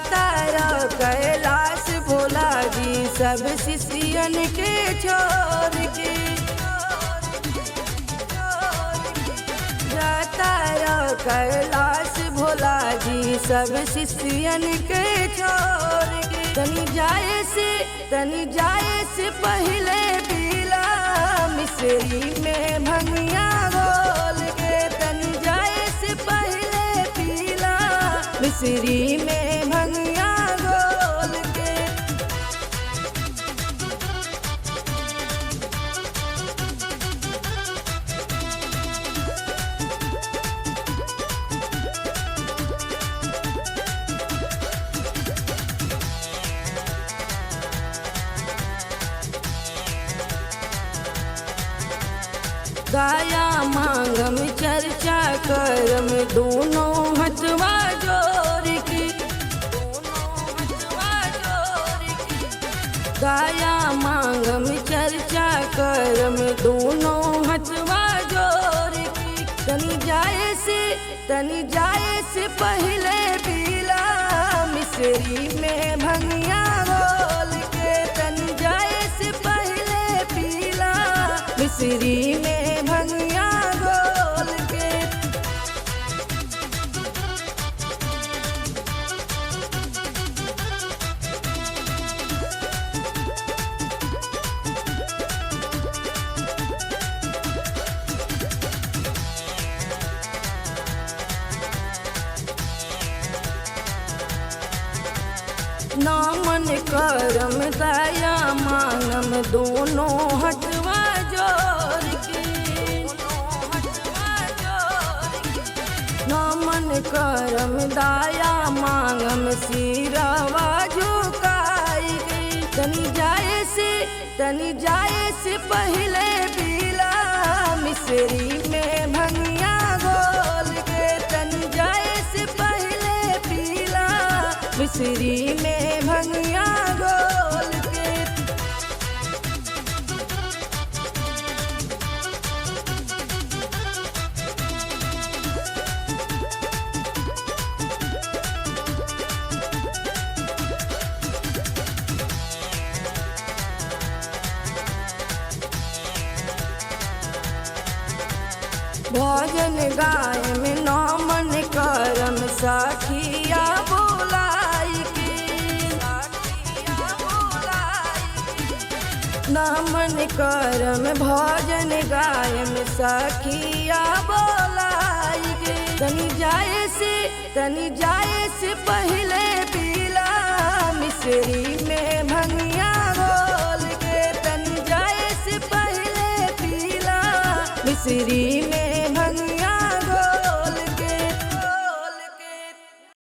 तारा कैलाश भोला जी सब शिष्यन के छोड़ के। तारा कैलाश भोला जी सब शिष्यन के छोड़ के। तनी जाए से पहले पीला मिसरी में भंगिया घोल के। तनी जाए से पहले पीला मिसरी में भंगिया घोल के। गाया मांगम चर्चा करम दोनों हथवा जोड़ के। गाया मांगम चर्चा करम दोनों हथवा जोड़ के। तनी जाए से पहले पीला मिसरी में भंगिया घोल के। तनी जाए से पहले पीला मिसरी में भंगिया घोल के। नामन करम दया मांगम दोनों हथवा जोड़ के। नामन करम दया मांगम सिरवा झुकाई गई। तनी जाए से पहले पीला मिसरी में भंगिया घोल के। तनी जाए से पहले पीला मिसरी में भंगिया घोल के। भजन गाय में नामन करम सखिया बोलाई के। नामन करम भजन गाय में सखिया बोलाई के। तनी जाए से पहले पीला मिसरी में भंगिया घोल के। तनी जाए से पहले पीला मिसरी